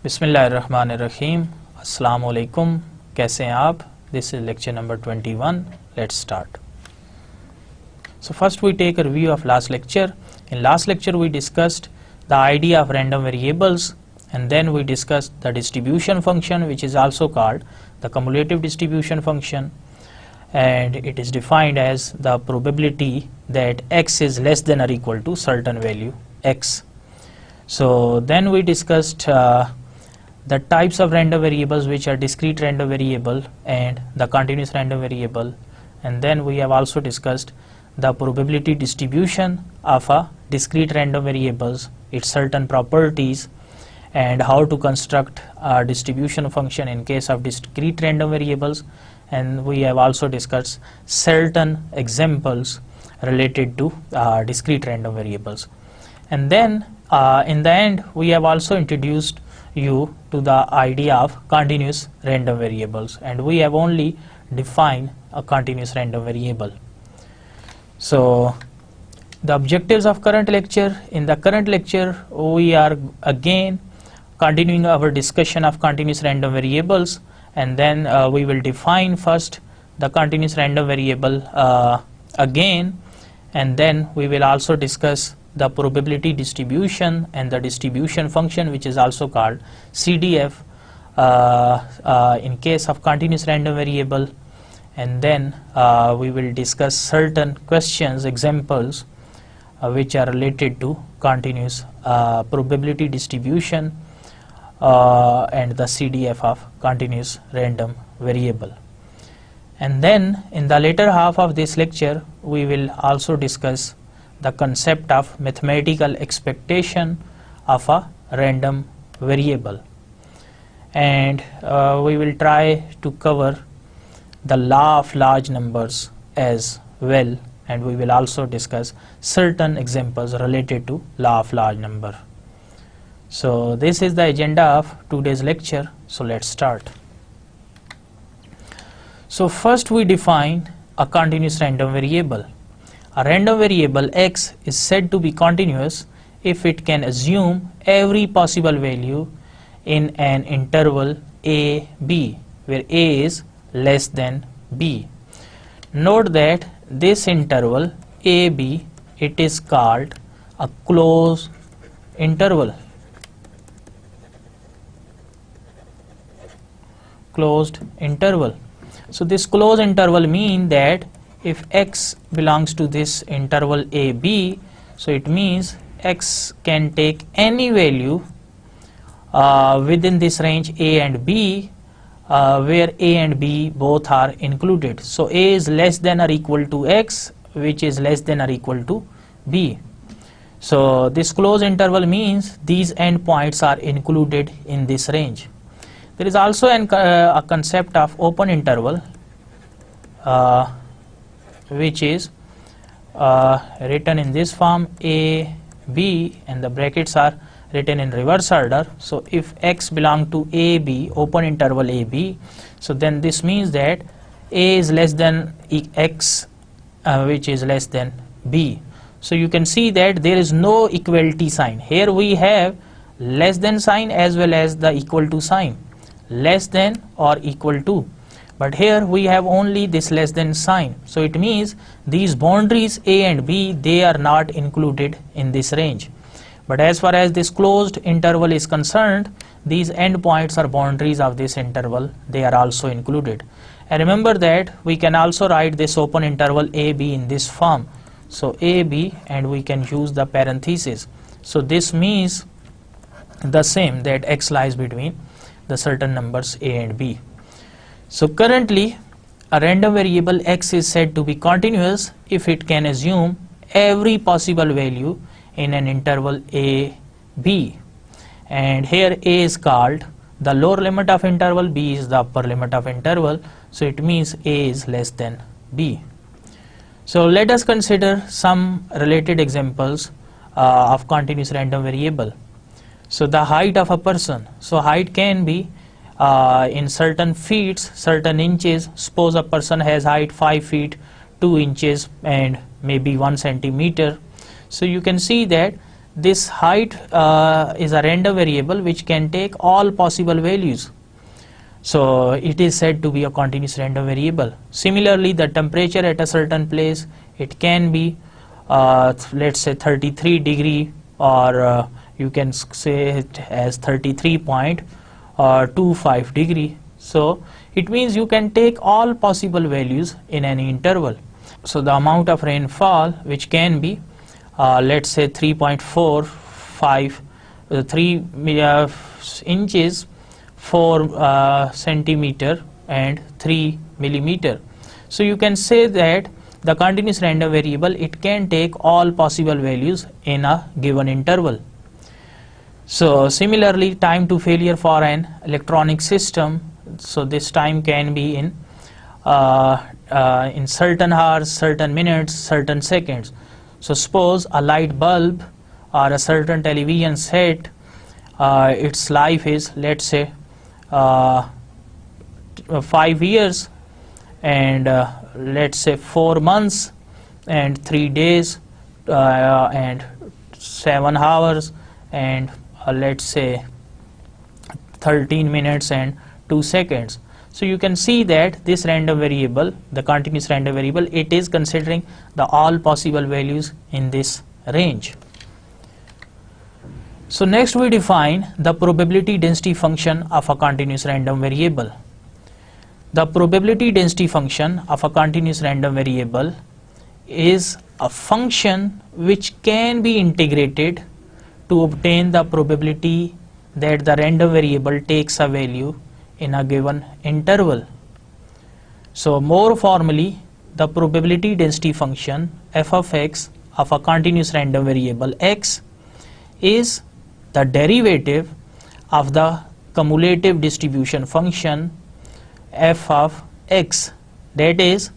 बिस्मिल्लाहिर्रहमानिर्रहीम अस्सलामु अलैकुम। कैसे हैं आप? This is lecture number 21. Let's start. So first we take a review of last lecture. In last lecture we discussed the idea of random variables, and then we discussed the distribution function, which is also called the cumulative distribution function, and it is defined as the probability that x is less than or equal to certain value x. So then we discussed the types of random variables, which are discrete random variable and the continuous random variable, and then we have also discussed the probability distribution of a discrete random variables, its certain properties, and how to construct a distribution function in case of discrete random variables, and we have also discussed certain examples related to discrete random variables. And then in the end we have also introduced you to the idea of continuous random variables, and we have only defined a continuous random variable. So the objectives of current lecture: in the current lecture we are again continuing our discussion of continuous random variables, and then we will define first the continuous random variable again, and then we will also discuss the probability distribution and the distribution function, which is also called CDF in case of continuous random variable, and then we will discuss certain questions, examples which are related to continuous probability distribution and the CDF of continuous random variable. And then in the later half of this lecture we will also discuss the concept of mathematical expectation of a random variable, and we will try to cover the law of large numbers as well, and we will also discuss certain examples related to law of large number. So this is the agenda of today's lecture, so let's start. So first we define a continuous random variable. A random variable x is said to be continuous if it can assume every possible value in an interval a b, where a is less than b. Note that this interval a b, it is called a closed interval. Closed interval. So this closed interval means that if x belongs to this interval a b, so it means x can take any value within this range a and b, where a and b both are included. So a is less than or equal to x, which is less than or equal to b. So this closed interval means these endpoints are included in this range. There is also a concept of open interval, which is written in this form a b, and the brackets are written in reverse order. So if x belong to a b, open interval a b, so then this means that a is less than x, which is less than b. So you can see that there is no equality sign here. We have less than sign as well as the equal to sign, less than or equal to, but here we have only this less than sign. So it means these boundaries a and b, they are not included in this range. But as far as this closed interval is concerned, these endpoints or boundaries of this interval, they are also included. And remember that we can also write this open interval a b in this form. So a b, and we can use the parenthesis. So this means the same, that x lies between the certain numbers a and b. So currently a random variable x is said to be continuous if it can assume every possible value in an interval a b, and here a is called the lower limit of interval, b is the upper limit of interval, so it means a is less than b. So let us consider some related examples of continuous random variable. So the height of a person. So height can be in certain feet, certain inches. Suppose a person has height 5 feet 2 inches and maybe 1 centimeter. So you can see that this height is a random variable which can take all possible values. So it is said to be a continuous random variable. Similarly, the temperature at a certain place, it can be let's say 33 degree, or you can say it as 33.25 degree. So it means you can take all possible values in any interval. So the amount of rainfall, which can be let's say 3.45 3 inches, 4 centimeter and 3 millimeter. So you can say that the continuous random variable, it can take all possible values in a given interval. So similarly, time to failure for an electronic system, so this time can be in certain hours, certain minutes, certain seconds. So suppose a light bulb or a certain television set, its life is, let's say 5 years, and let's say 4 months and 3 days and 7 hours and let's say 13 minutes and 2 seconds. So you can see that this random variable, the continuous random variable, it is considering the all possible values in this range. So next we define the probability density function of a continuous random variable. The probability density function of a continuous random variable is a function which can be integrated to obtain the probability that the random variable takes a value in a given interval. So more formally, the probability density function f of x of a continuous random variable x is the derivative of the cumulative distribution function f of x. That is,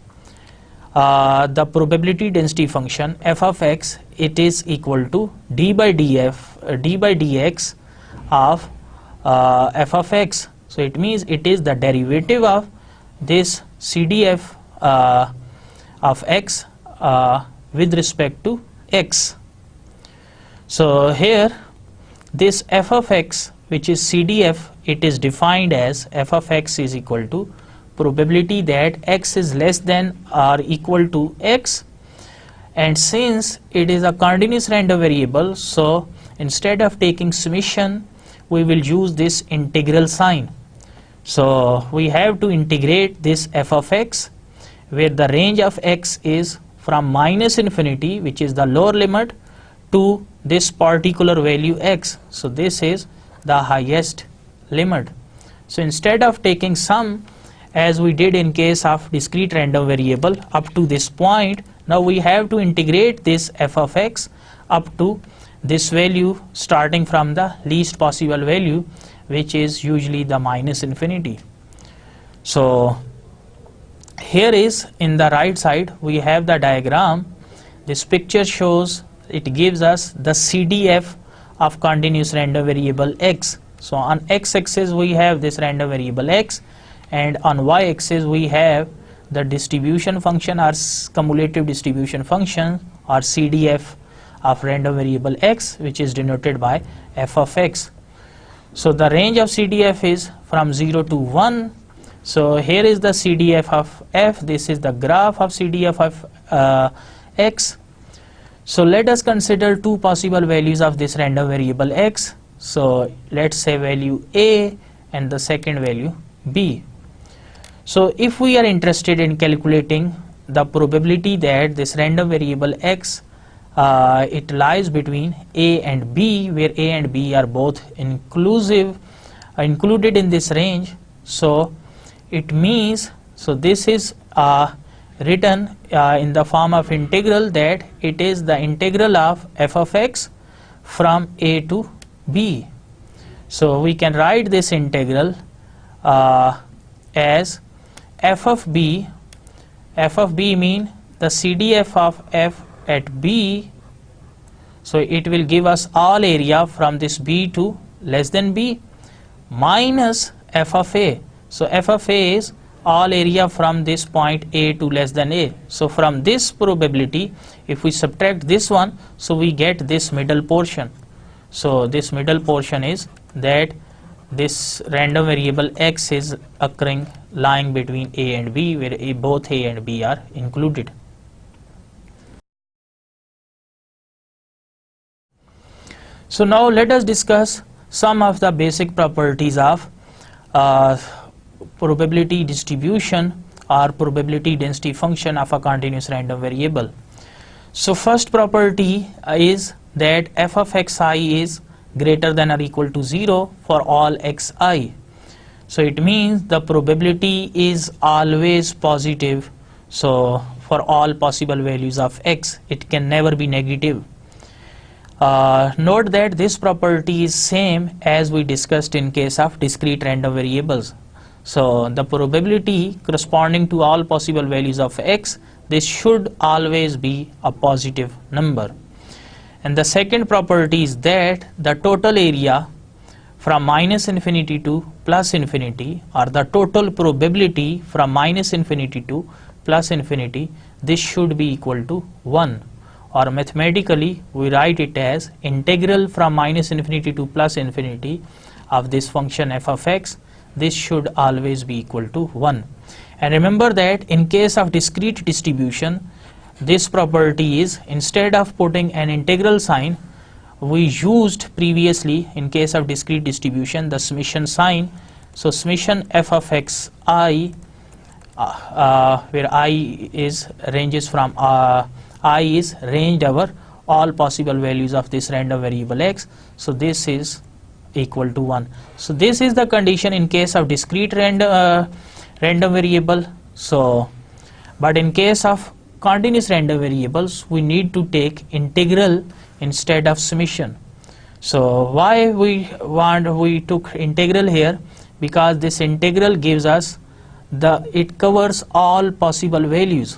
the probability density function f of x, it is equal to d by dx of f of x. So it means it is the derivative of this CDF of x with respect to x. So here this f of x, which is CDF, it is defined as f of x is equal to probability that x is less than or equal to x, and since it is a continuous random variable, so instead of taking summation we will use this integral sign. So we have to integrate this f of x, where the range of x is from minus infinity, which is the lower limit, to this particular value x. So this is the highest limit. So instead of taking sum as we did in case of discrete random variable up to this point, now we have to integrate this f of x up to this value starting from the least possible value, which is usually the minus infinity. So here is in the right side we have the diagram. This picture shows, it gives us the CDF of continuous random variable x. So on x-axis we have this random variable x, and on y-axis we have the distribution function or cumulative distribution function or CDF of random variable x, which is denoted by f of x. So the range of CDF is from 0 to 1. So here is the CDF of f, this is the graph of CDF of x. So let us consider two possible values of this random variable x. So let's say value a and the second value b. So if we are interested in calculating the probability that this random variable x it lies between a and b, where a and b are both included in this range, so it means, so this is written in the form of integral, that it is the integral of f of x from a to b. So we can write this integral as f of b. F of b mean the CDF of f at b, so it will give us all area from this b to less than b, minus f of a. So f of a is all area from this point A to less than A. So from this probability, if we subtract this one, so we get this middle portion. So this middle portion is that this random variable X is occurring lying between A and B, where both A and B are included. So now let us discuss some of the basic properties of probability distribution or probability density function of a continuous random variable. So first property is that f of xi is greater than or equal to 0 for all xi. So it means the probability is always positive. So for all possible values of x, it can never be negative. Note that this property is same as we discussed in case of discrete random variables. So the probability corresponding to all possible values of x, this should always be a positive number. And the second property is that the total area from minus infinity to plus infinity, or the total probability from minus infinity to plus infinity, this should be equal to 1. Or mathematically we write it as integral from minus infinity to plus infinity of this function f of x, this should always be equal to 1. And remember that in case of discrete distribution, this property is, instead of putting an integral sign, we used previously in case of discrete distribution the summation sign. So summation f of x I, where I is ranges from I is ranged over all possible values of this random variable x, so this is equal to 1. So this is the condition in case of discrete random variable. So but in case of continuous random variables, we need to take integral instead of summation. So why we took integral here? Because this integral gives us it covers all possible values.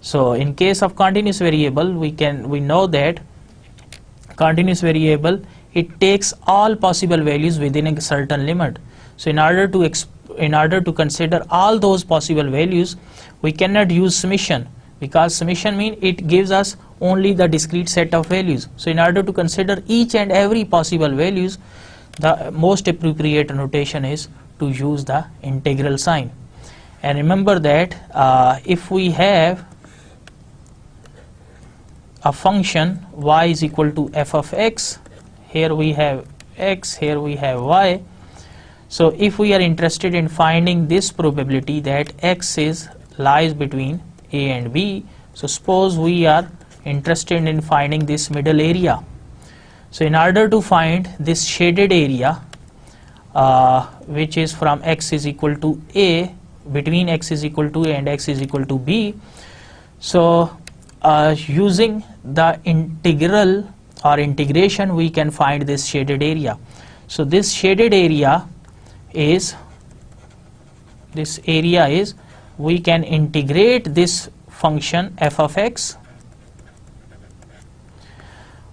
So in case of continuous variable, we know that continuous variable, it takes all possible values within a certain limit. So in order to consider all those possible values, we cannot use summation, because summation means it gives us only the discrete set of values. So in order to consider each and every possible values, the most appropriate notation is to use the integral sign. And remember that if we have a function y is equal to f of x, here we have x, here we have y. So if we are interested in finding this probability that x lies between a and b, so suppose we are interested in finding this middle area. So in order to find this shaded area, which is from x is equal to a, between x is equal to a and x is equal to b, so using the integral or integration, we can find this shaded area. So this shaded area is, we can integrate this function f of x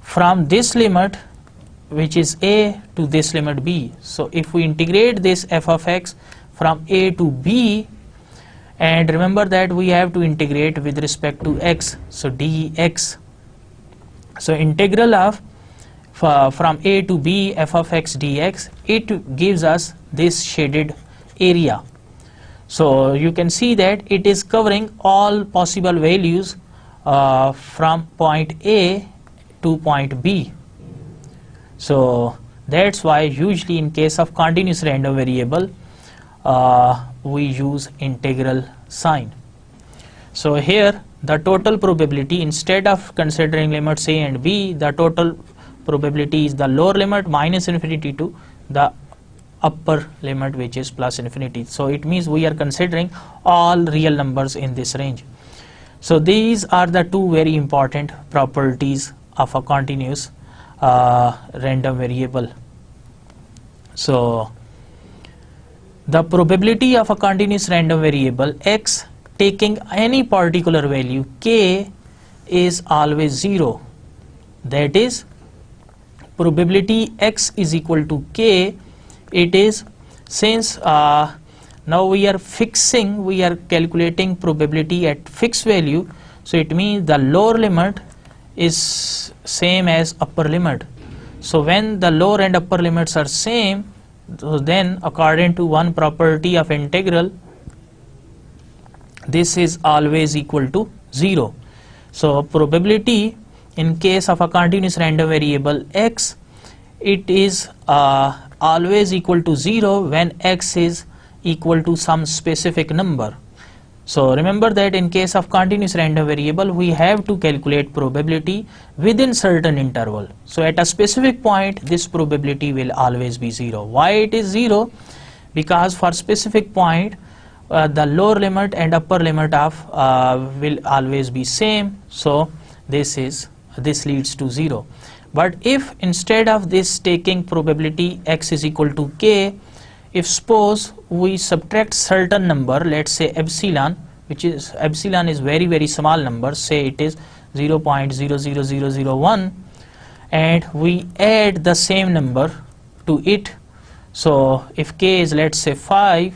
from this limit, which is a, to this limit b. So if we integrate this f of x from a to b, and remember that we have to integrate with respect to x, so dx. So integral of from a to b f of x dx, it gives us this shaded area. So you can see that it is covering all possible values from point A to point B. So that's why usually in case of continuous random variable, we use integral sign. So here the total probability, instead of considering limits a and b, the total probability is the lower limit minus infinity to the upper limit, which is plus infinity. So it means we are considering all real numbers in this range. So these are the two very important properties of a continuous random variable. So the probability of a continuous random variable x taking any particular value k is always 0. That is, probability x is equal to k, it is, since Now we are calculating probability at fixed value, so it means the lower limit is same as upper limit. So when the lower and upper limits are same, so then according to one property of integral, this is always equal to 0. So probability in case of a continuous random variable x, it is always equal to 0 when x is equal to some specific number. So remember that in case of continuous random variable, we have to calculate probability within certain interval. So at a specific point, this probability will always be 0. Why it is 0? Because for specific point, the lower limit and upper limit of will always be same. So this leads to 0. But if instead of this taking probability x is equal to k, if suppose we subtract certain number, let's say epsilon, which is epsilon is very small number, say it is 0.00001, and we add the same number to it. So if k is, let's say, 5,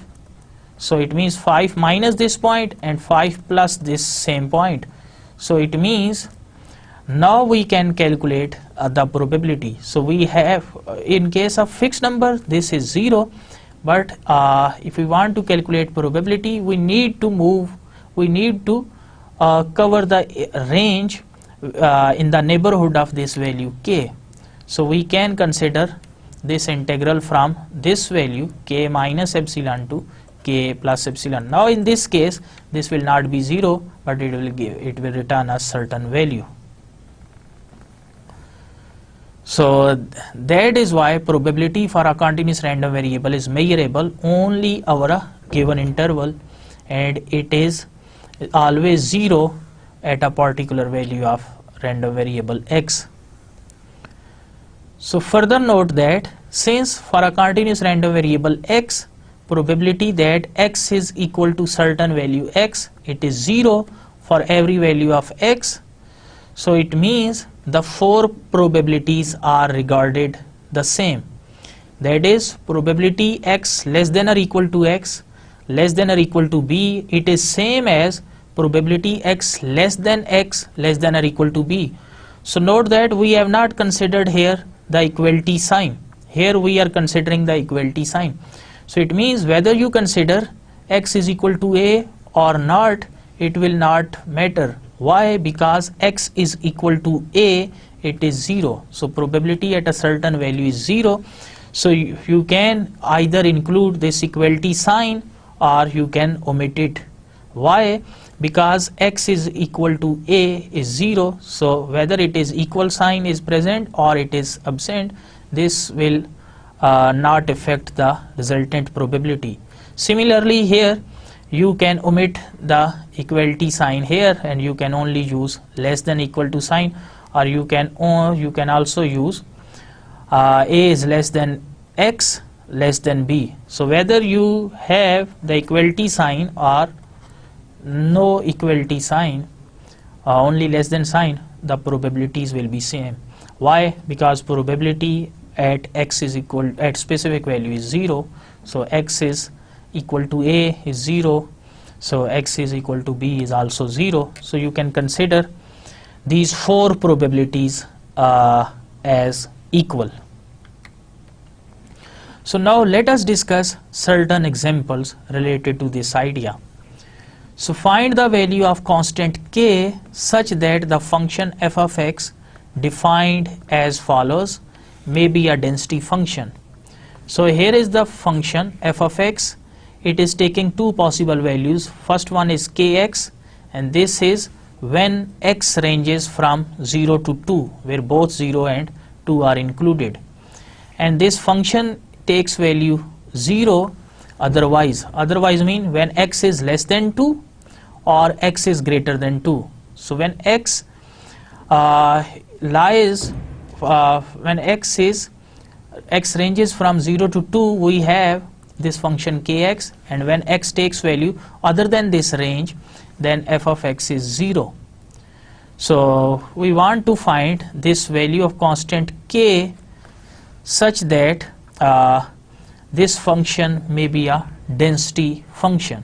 so it means 5 minus this point and 5 plus this same point. So it means now we can calculate the probability. So we have, in case of fixed number, this is 0, but if we want to calculate probability, we need to cover the range in the neighborhood of this value k. So we can consider this integral from this value k minus epsilon to k plus epsilon. Now in this case, this will not be 0, but it will return a certain value. So that is why probability for a continuous random variable is measurable only over a given interval, and it is always 0 at a particular value of random variable x. So further note that since for a continuous random variable x, probability that x is equal to certain value x, it is 0 for every value of x. So it means the 4 probabilities are regarded the same. That is, probability x less than or equal to x, less than or equal to b, it is same as probability x less than or equal to b. So note that we have not considered here the equality sign. Here we are considering the equality sign. So it means whether you consider x is equal to a or not, it will not matter. Why? Because x is equal to a, it is 0. So probability at a certain value is 0. So you can either include this equality sign or you can omit it. Why? Because x is equal to a is 0. So whether it is equal sign is present or it is absent, this will not affect the resultant probability. Similarly here, you can omit the equality sign here and you can only use less than equal to sign, or you can also use a is less than x less than b. So whether you have the equality sign or no equality sign, only less than sign, the probabilities will be same. Why? Because probability at x is equal, at specific value is 0. So x is equal to a is 0, so x is equal to b is also 0. So you can consider these 4 probabilities as equal. So now let us discuss certain examples related to this idea. So find the value of constant k such that the function f of x defined as follows may be a density function. So here is the function f of x. It is taking 2 possible values. First one is kx, and this is when x ranges from 0 to 2, where both 0 and 2 are included. And this function takes value 0 otherwise mean when x is less than 2 or x is greater than 2. So when x x ranges from 0 to 2, we have this function kx, and when x takes value other than this range, then f of x is 0. So we want to find this value of constant k such that this function may be a density function.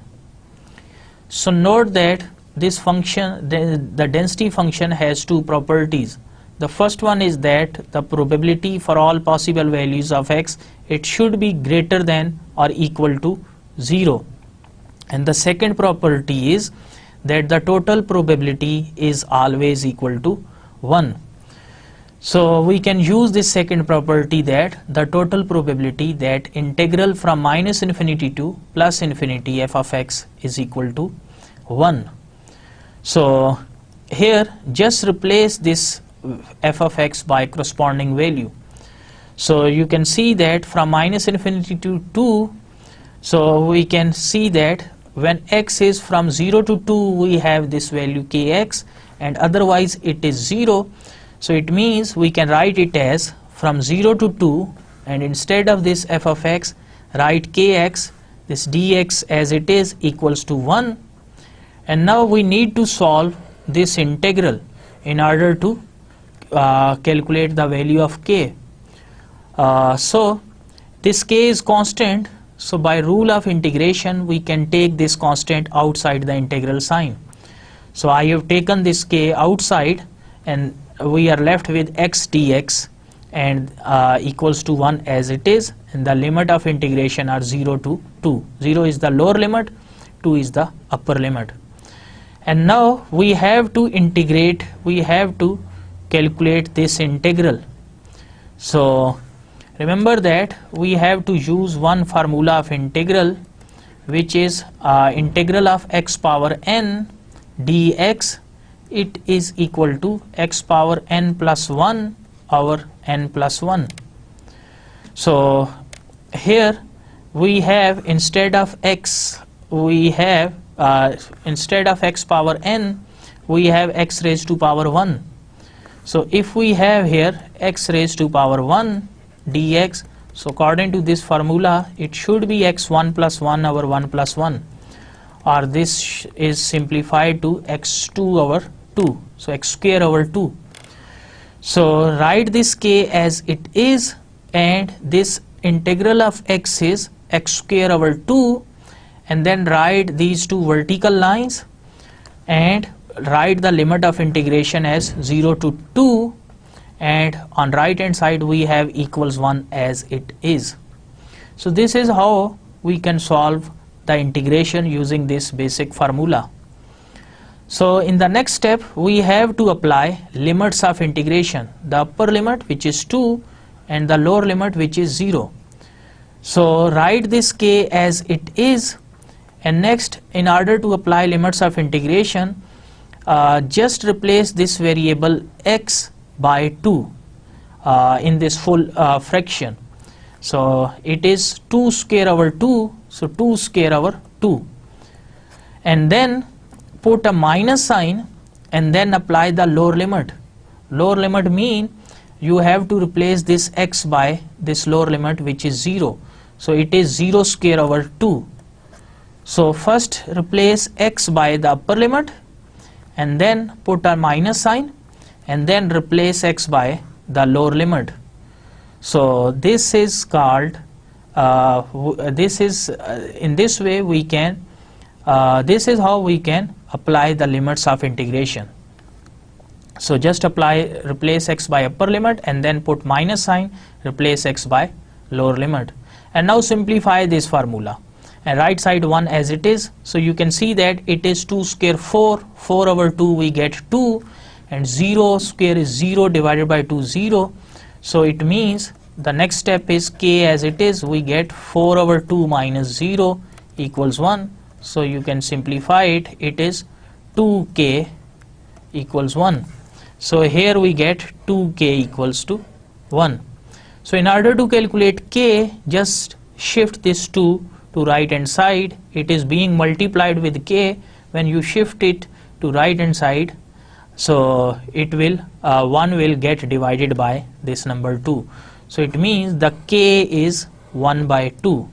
So note that this function, the density function, has two properties. The first one is that the probability for all possible values of x, it should be greater than or equal to 0. And the second property is that the total probability is always equal to 1. So we can use this second property, that the total probability that integral from minus infinity to plus infinity f of x is equal to 1. So here just replace this f of x by corresponding value. So you can see that from minus infinity to 2, so we can see that when x is from 0 to 2 we have this value kx, and otherwise it is 0. So it means we can write it as from 0 to 2, and instead of this f of x write kx, this dx as it is equals to 1. And now we need to solve this integral in order to calculate the value of k. So this k is constant, so by rule of integration we can take this constant outside the integral sign. So I have taken this k outside, and we are left with x dx and equals to 1 as it is, and the limit of integration are 0 to 2. 0 is the lower limit, 2 is the upper limit. And now we have to integrate, we have to calculate this integral. So remember that we have to use one formula of integral, which is integral of x power n dx. It is equal to x power n plus 1 over n plus 1. So here we have, instead of x, we have instead of x power n, we have x raised to power 1. So if we have here x raised to power 1 dx, so according to this formula it should be x1 plus 1 over 1 plus 1, or this is simplified to x2 over 2, so x square over 2. So write this k as it is, and this integral of x is x square over 2, and then write these two vertical lines and write the limit of integration as 0 to 2, and on right hand side we have equals 1 as it is. So this is how we can solve the integration using this basic formula. So in the next step we have to apply limits of integration, the upper limit which is 2 and the lower limit which is 0. So write this k as it is, and next, in order to apply limits of integration, just replace this variable x by 2 in this full fraction. So it is 2 square over 2, so 2 square over 2, and then put a minus sign and then apply the lower limit. Lower limit mean you have to replace this x by this lower limit which is 0. So it is 0 square over 2. So first replace x by the upper limit and then put a minus sign and then replace x by the lower limit. So this is called in this way we can this is how we can apply the limits of integration. So just replace x by upper limit and then put minus sign, replace x by lower limit, and now simplify this formula and right side 1 as it is. So you can see that it is 2 square 4 over 2 we get 2, and 0 square is 0 divided by 2 0. So it means the next step is k as it is, we get 4 over 2 minus 0 equals 1. So you can simplify it, it is 2k equals 1. So here we get 2k equals to 1. So in order to calculate k, just shift this 2 to right hand side. It is being multiplied with k. When you shift it to right hand side, so it will 1 will get divided by this number 2. So it means the k is 1 by 2.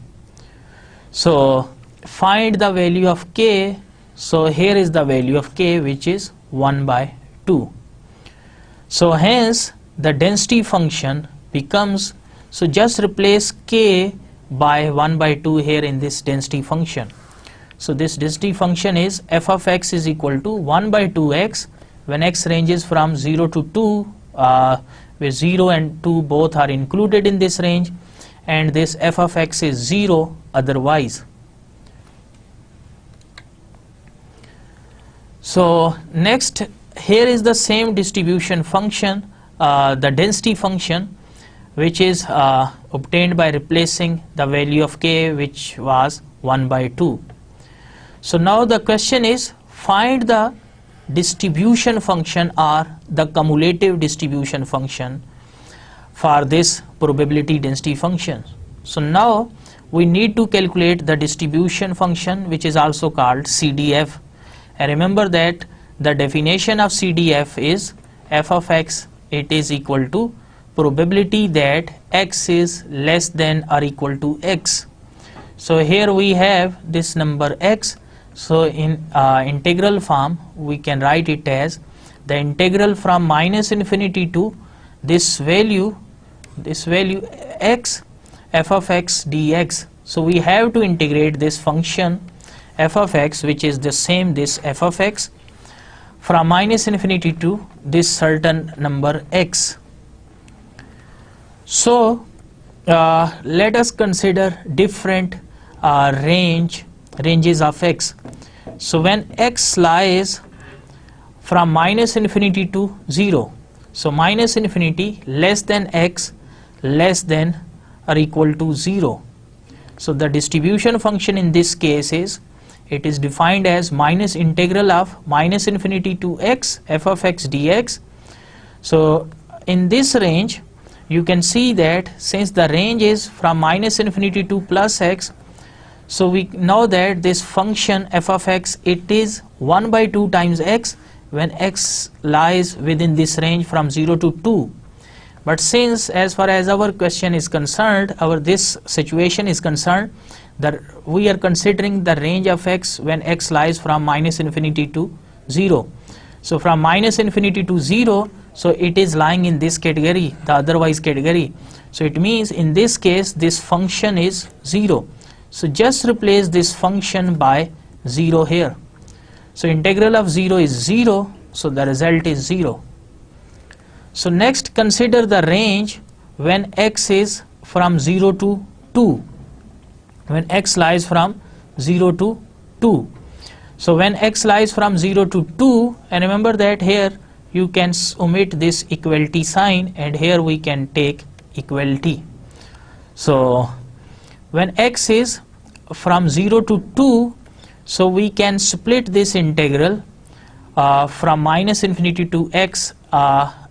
So find the value of k. So here is the value of k, which is 1 by 2. So hence the density function becomes, so just replace k by 1 by 2 here in this density function. So this density function is f of x is equal to 1 by 2x when x ranges from 0 to 2, where 0 and 2 both are included in this range, and this f of x is 0 otherwise. So next, here is the same distribution function, the density function, which is obtained by replacing the value of k, which was 1 by 2. So now the question is, find the distribution function or the cumulative distribution function for this probability density function. So now we need to calculate the distribution function, which is also called CDF. And remember that the definition of CDF is f of x, it is equal to probability that x is less than or equal to x. So here we have this number x. So in integral form we can write it as the integral from minus infinity to this value x, f of x dx. So we have to integrate this function f of x, which is the same this f of x, from minus infinity to this certain number x. So let us consider different ranges of x. So when x lies from minus infinity to 0, so minus infinity less than x less than or equal to 0. So the distribution function in this case is, it is defined as minus integral of minus infinity to x f of x dx. So in this range you can see that since the range is from minus infinity to plus x, so we know that this function f of x, it is 1 by 2 times x when x lies within this range from 0 to 2. But since as far as our question is concerned, this situation is concerned, that we are considering the range of x when x lies from minus infinity to 0. So from minus infinity to 0, so it is lying in this category, the otherwise category. So it means in this case this function is 0. So just replace this function by 0 here. So integral of 0 is 0, so the result is 0. So next, consider the range when x is from 0 to 2, when x lies from 0 to 2. So when x lies from 0 to 2, and remember that here you can omit this equality sign and here we can take equality. So when x is from 0 to 2, so we can split this integral from minus infinity to x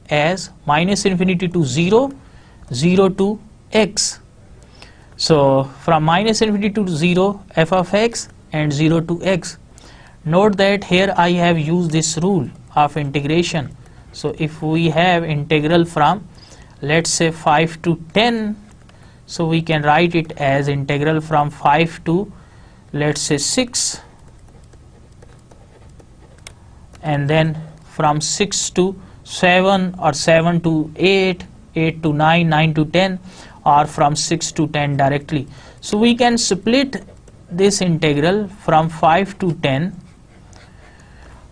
as minus infinity to 0, 0 to x. So from minus infinity to 0 f of x and 0 to x. Note that here I have used this rule of integration. So if we have integral from, let's say, 5 to 10, so we can write it as integral from 5 to, let's say, 6, and then from 6 to 7 or 7 to 8, 8 to 9, 9 to 10, or from 6 to 10 directly. So we can split this integral from 5 to 10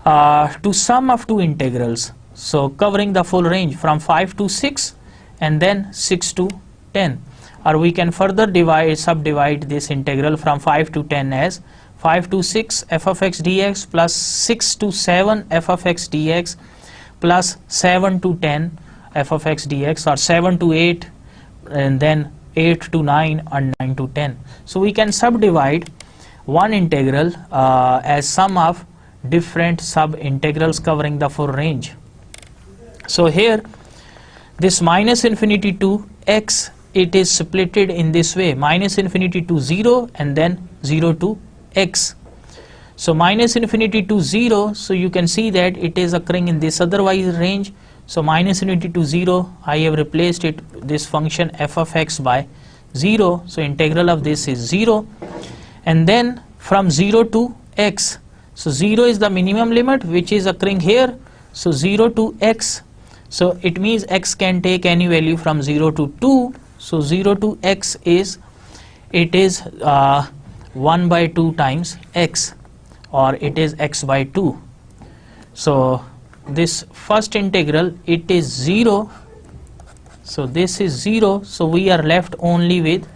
to sum of two integrals, so covering the full range from 5 to 6 and then 6 to 10. Or we can further subdivide this integral from 5 to 10 as 5 to 6 f of x dx plus 6 to 7 f of x dx plus 7 to 10 f of x dx, or 7 to 8 and then 8 to 9 and 9 to 10. So we can subdivide one integral as sum of different sub integrals covering the full range. So here this minus infinity to x, it is splitted in this way, minus infinity to 0 and then 0 to x. So minus infinity to 0, so you can see that it is occurring in this otherwise range. So minus infinity to 0, I have replaced it, this function f of x, by 0. So integral of this is 0. And then from 0 to x, so 0 is the minimum limit which is occurring here. So 0 to x, so it means x can take any value from 0 to 2. So 0 to x is it is 1 by 2 times x, or it is x by 2. So this first integral, it is 0, so this is 0, so we are left only with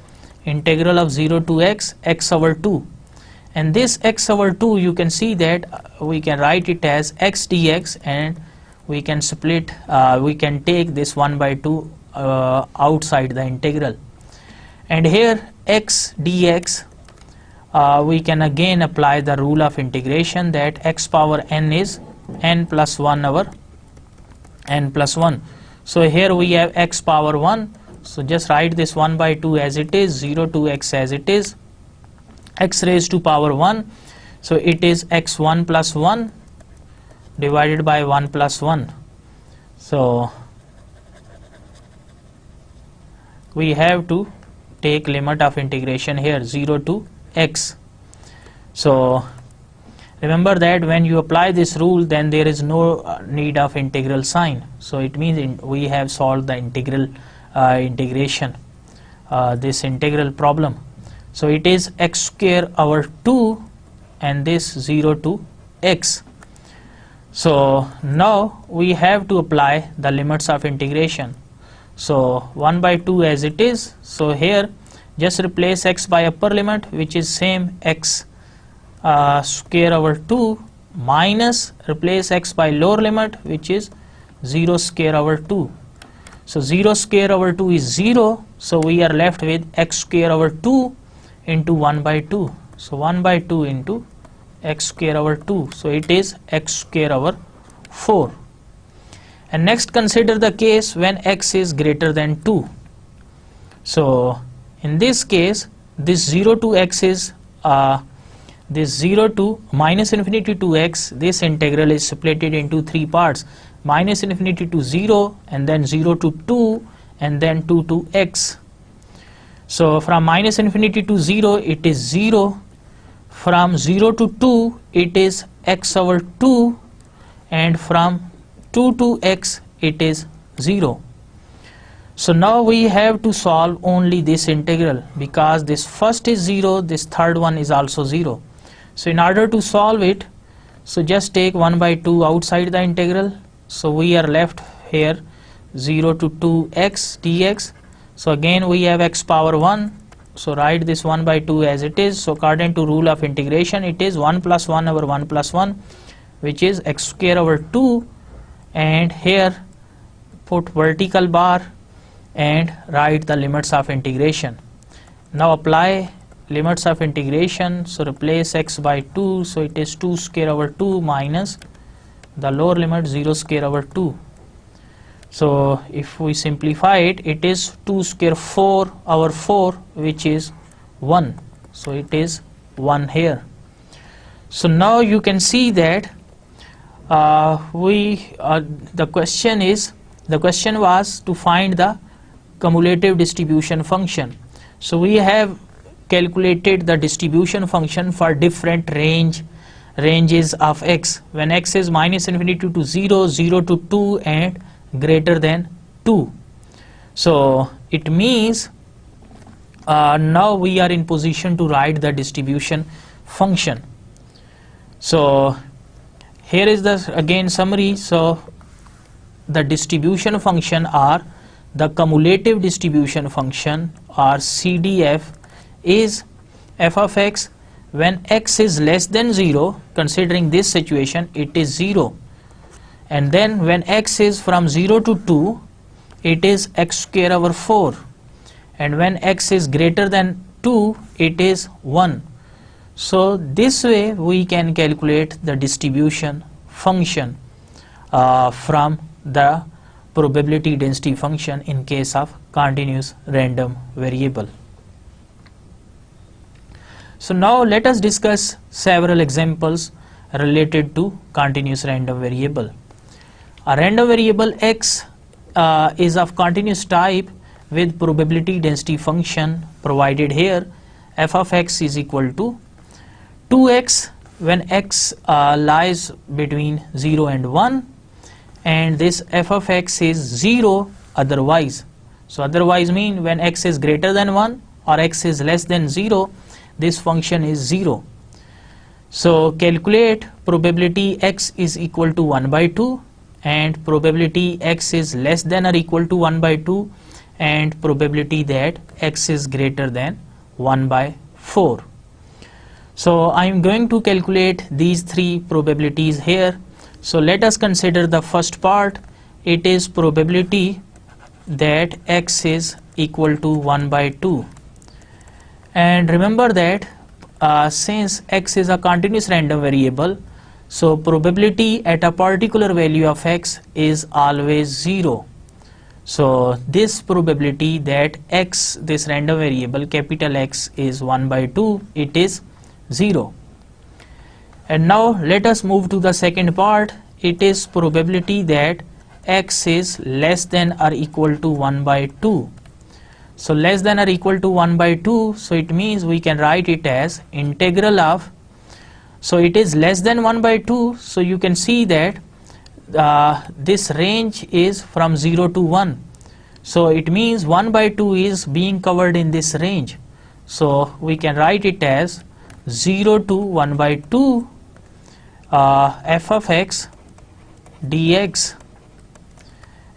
integral of 0 to x, x over 2, and this x over 2, you can see that we can write it as x dx, and we can split, we can take this 1 by 2 outside the integral, and here x dx, we can again apply the rule of integration, that x power n is n plus 1 over n plus 1. So here we have x power 1, so just write this 1 by 2 as it is, 0 to x as it is, x raised to power 1, so it is x1 plus 1 divided by 1 plus 1. So we have to take limit of integration here, 0 to x. So remember that when you apply this rule, then there is no need of integral sign, so it means we have solved the integral integration, this integral problem. So it is x square over 2 and this 0 to x. So now we have to apply the limits of integration. So 1 by 2 as it is, so here just replace x by upper limit, which is same x square over 2, minus replace x by lower limit, which is 0 square over 2. So 0 square over 2 is 0, so we are left with x square over 2 into 1 by 2. So 1 by 2 into x square over 2, so it is x square over 4. And next consider the case when x is greater than 2. So in this case, this 0 to x is this 0 to minus infinity to x, this integral is split into 3 parts, minus infinity to 0, and then 0 to 2, and then 2 to x. So from minus infinity to 0 it is 0, from 0 to 2 it is x over 2, and from 2 to x it is 0. So now we have to solve only this integral, because this first is 0, this third one is also 0. So in order to solve it, so just take 1 by 2 outside the integral, so we are left here 0 to 2x dx. So again we have x power 1, so write this 1 by 2 as it is. So according to rule of integration, it is 1 plus 1 over 1 plus 1, which is x square over 2, and here put vertical bar and write the limits of integration. Now apply limits of integration, so replace x by 2, so it is 2 square over 2 minus the lower limit 0 square over 2. So if we simplify it, it is 2 square 4 over 4, which is 1, so it is 1 here. So now you can see that the question was to find the cumulative distribution function. So we have calculated the distribution function for different ranges of x, when x is minus infinity to 0, 0 to 2, and greater than 2. So it means now we are in position to write the distribution function. So here is the again summary. So the distribution function, or the cumulative distribution function, or CDF, is f of x when x is less than 0. Considering this situation, it is 0, and then when x is from 0 to 2, it is x square over 4, and when x is greater than 2, it is 1. So this way we can calculate the distribution function from the probability density function in case of continuous random variable. So now let us discuss several examples related to continuous random variable. A random variable x is of continuous type with probability density function provided here. F of x is equal to 2x when x lies between 0 and 1, and this f of x is 0 otherwise. So otherwise mean when x is greater than 1 or x is less than 0, this function is 0. So calculate probability x is equal to 1 by 2 and probability x is less than or equal to 1 by 2 and probability that x is greater than 1 by 4. So I am going to calculate these three probabilities here. So let us consider the first part. It is probability that x is equal to 1 by 2. And remember that since x is a continuous random variable, so probability at a particular value of x is always 0. So this probability that x, this random variable capital X, is 1 by 2, it is 0. And now let us move to the second part. It is probability that x is less than or equal to 1 by 2. So less than or equal to 1 by 2, so it means we can write it as integral of, so it is less than 1 by 2, so you can see that this range is from 0 to 1. So it means 1 by 2 is being covered in this range. So we can write it as 0 to 1 by 2 f of x dx,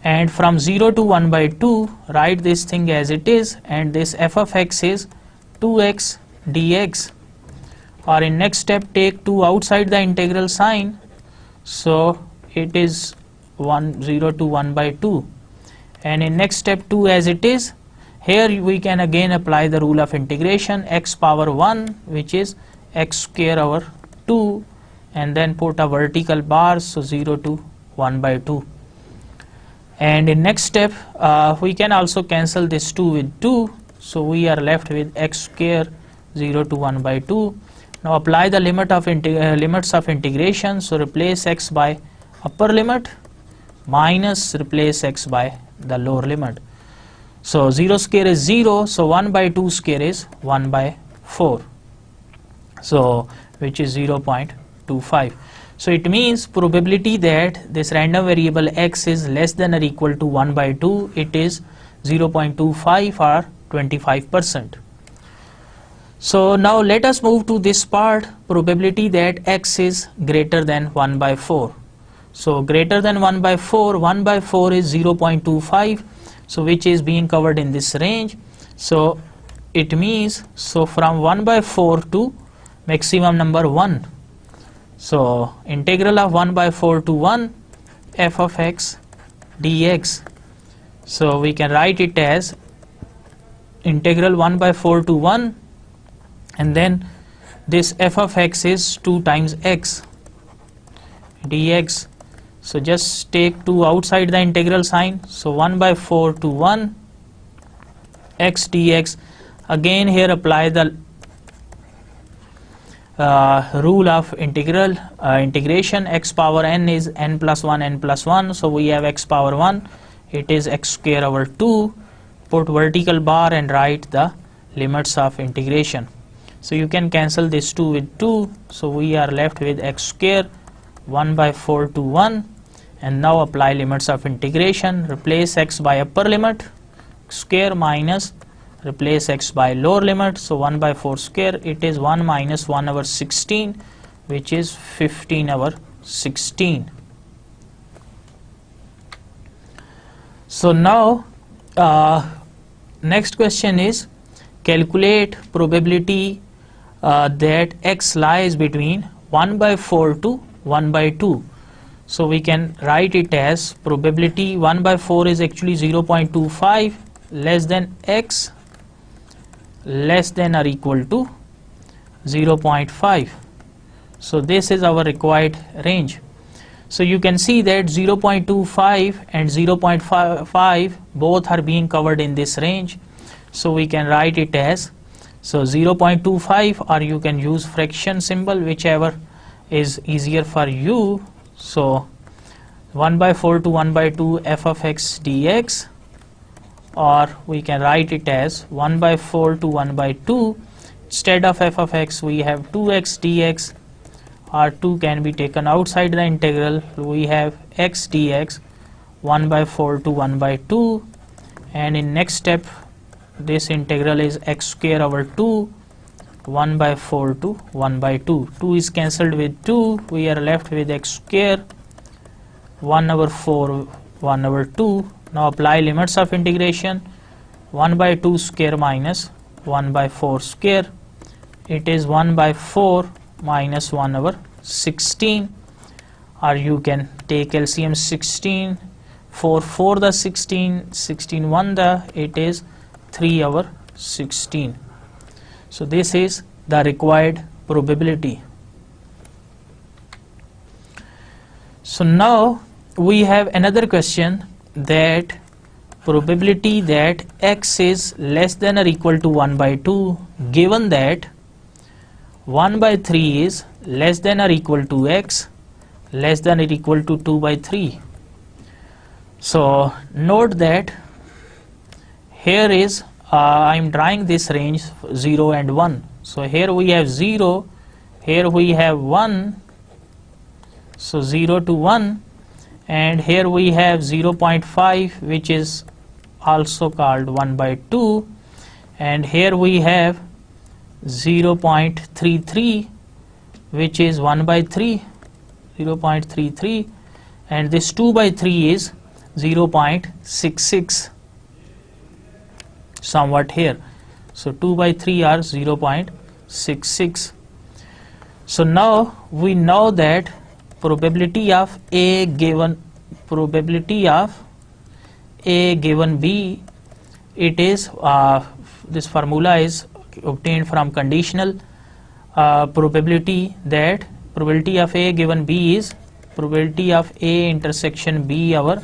and from 0 to 1 by 2 write this thing as it is, and this f of x is 2x dx, or in next step take 2 outside the integral sign, so it is 0 to 1 by 2, and in next step 2 as it is. Here we can again apply the rule of integration, x power 1 which is x square over 2, and then put a vertical bar, so 0 to 1 by 2. And in next step we can also cancel this 2 with 2, so we are left with x square 0 to 1 by 2. Now apply the limits of integration, so replace x by upper limit minus replace x by the lower limit. So 0 square is 0, so 1 by 2 square is 1 by 4, so which is 0.25. So it means probability that this random variable x is less than or equal to 1 by 2, it is 0.25 or 25%. So now let us move to this part, probability that x is greater than 1 by 4. So greater than 1 by 4, 1 by 4 is 0.25, so which is being covered in this range. So it means, so from 1 by 4 to maximum number 1. So integral of 1 by 4 to 1 f of x dx. So we can write it as integral 1 by 4 to 1, and then this f of x is 2 times x dx. So just take 2 outside the integral sign, so 1 by 4 to 1 x dx. Again here apply the rule of integration, x power n is n plus 1, so we have x power 1, it is x square over 2, put vertical bar and write the limits of integration. So you can cancel this 2 with 2, so we are left with x square 1 by 4 to 1, and now apply limits of integration, replace x by upper limit square minus replace x by lower limit, so 1 by 4 square, it is 1 minus 1 over 16, which is 15 over 16. So now next question is calculate probability that x lies between 1 by 4 to 1 by 2. So we can write it as probability 1 by 4 is actually 0.25 less than x less than or equal to 0.5. So this is our required range. So you can see that 0.25 and 0.5 both are being covered in this range. So we can write it as, so 0.25, or you can use fraction symbol, whichever is easier for you. So 1 by 4 to 1 by 2 f of x dx, or we can write it as 1 by 4 to 1 by 2. Instead of f of x we have 2x dx, or 2 can be taken outside the integral, we have x dx 1 by 4 to 1 by 2, and in next step this integral is x square over 2 1 by 4 to 1 by 2. 2 is cancelled with 2. We are left with x square 1 over 4 1 over 2. Now apply limits of integration. 1 by 2 square minus 1 by 4 square. It is 1 by 4 minus 1 over 16, or you can take LCM 16. 4 4 the 16, 16 1 the, it is 3 over 16. So this is the required probability. So now we have another question, that probability that x is less than or equal to 1 by 2, given that 1 by 3 is less than or equal to x less than or equal to 2 by 3. So note that here is I am drawing this range 0 and 1. So here we have 0, here we have 1, so 0 to 1, and here we have 0.5, which is also called 1 by 2, and here we have 0.33, which is 1 by 3, 0.33, and this 2 by 3 is 0.66, somewhat here. So 2 by 3 are 0.66. So now we know that probability of A given B, it is this formula is obtained from conditional probability, that probability of A given B is probability of A intersection B over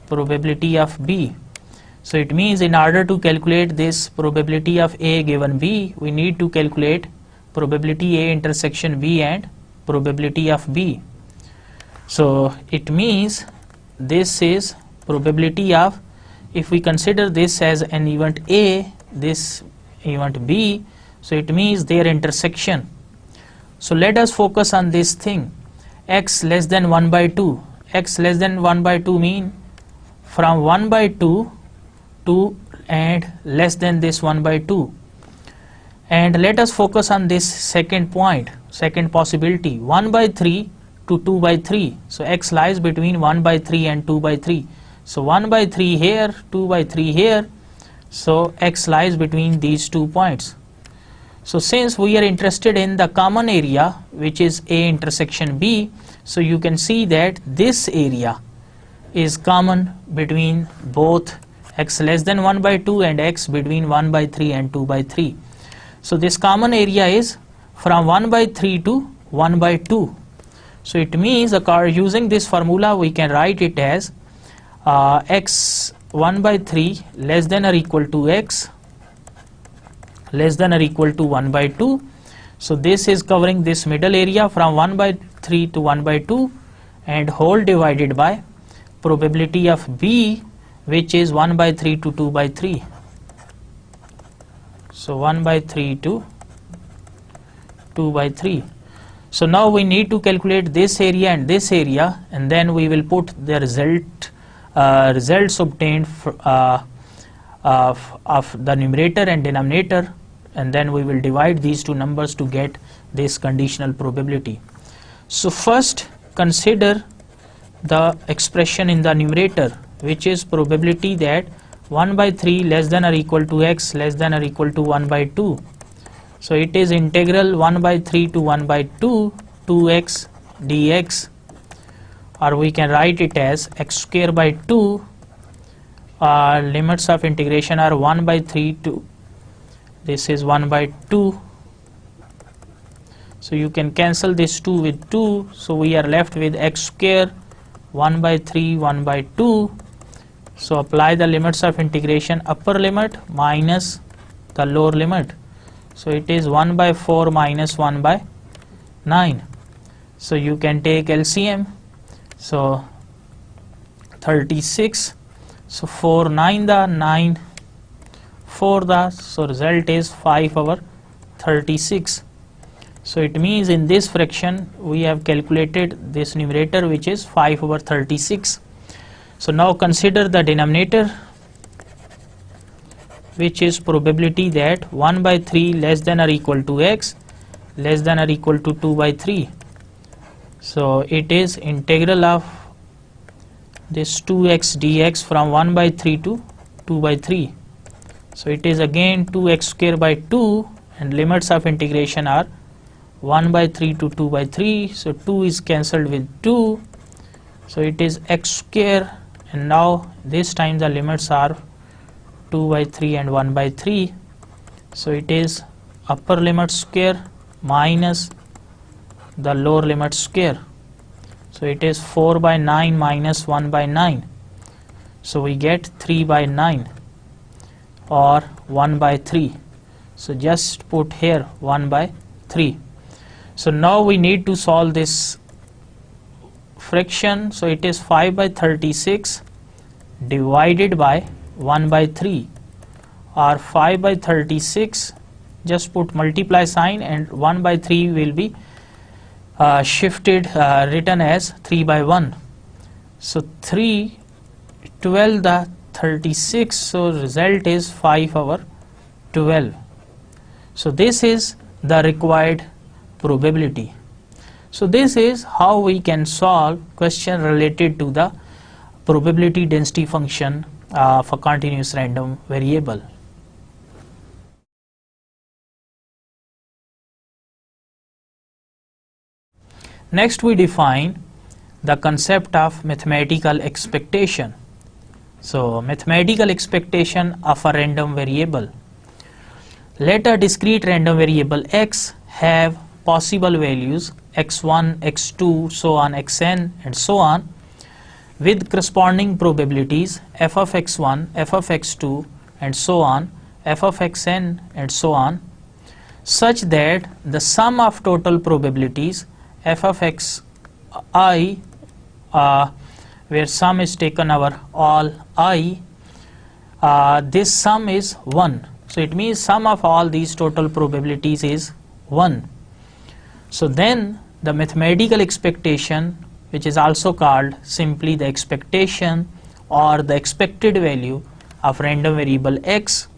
probability of B. So it means in order to calculate this probability of A given B, we need to calculate probability A intersection B and probability of B. So it means this is probability of, if we consider this as an event A, this event B, so it means their intersection. So let us focus on this thing, x less than 1 by 2. X less than 1 by 2 mean from 1 by 2 to and less than this 1 by 2. And let us focus on this second point, second possibility, 1 by 3 to 2 by 3. So x lies between 1 by 3 and 2 by 3. So 1 by 3 here, 2 by 3 here. So x lies between these 2 points. So since we are interested in the common area, which is A intersection B, so you can see that this area is common between both x less than 1 by 2 and x between 1 by 3 and 2 by 3. So this common area is from 1 by 3 to 1 by 2. So it means using this formula we can write it as x 1 by 3 less than or equal to x less than or equal to 1 by 2. So this is covering this middle area from 1 by 3 to 1 by 2, and whole divided by probability of B, which is 1 by 3 to 2 by 3. So 1 by 3 to 2 by 3. So now we need to calculate this area and this area, and then we will put the results obtained of the numerator and denominator, and then we will divide these two numbers to get this conditional probability. So first consider the expression in the numerator, which is probability that 1 by 3 less than or equal to x less than or equal to 1 by 2. So it is integral 1 by 3 to 1 by 2 2x dx, or we can write it as x square by 2. Limits of integration are 1 by 3 to, this is 1 by 2. So you can cancel this 2 with 2. So we are left with x square 1 by 3 1 by 2. So apply the limits of integration, upper limit minus the lower limit. So it is 1 by 4 minus 1 by 9. So you can take LCM. So 36. So 4 9 the, 9 4 the, so result is 5 over 36. So it means in this fraction we have calculated this numerator, which is 5 over 36. So now consider the denominator. which is probability that 1 by 3 less than or equal to x less than or equal to 2 by 3. So it is integral of this 2x dx from 1 by 3 to 2 by 3. So it is again 2x square by 2, and limits of integration are 1 by 3 to 2 by 3. So 2 is cancelled with 2. So it is x square, and now this time the limits are 2 by 3 and 1 by 3. So it is upper limit square minus the lower limit square. So it is 4 by 9 minus 1 by 9. So we get 3 by 9 or 1 by 3. So just put here 1 by 3. So now we need to solve this fraction. So it is 5 by 36 divided by 1 by 3, or 5 by 36, just put multiply sign, and 1 by 3 will be written as 3 by 1. So 3 12 the 36, so result is 5 over 12. So this is the required probability. So this is how we can solve question related to the probability density function of a continuous random variable. Next we define the concept of mathematical expectation. So mathematical expectation of a random variable. Let a discrete random variable x have possible values x1, x2, so on, xn and so on, with corresponding probabilities f of x1, f of x2 and so on, f of xn and so on, such that the sum of total probabilities f of xi, where sum is taken over all I, this sum is 1. So it means sum of all these total probabilities is 1. So then the mathematical expectation, which is also called simply the expectation or the expected value of random variable x,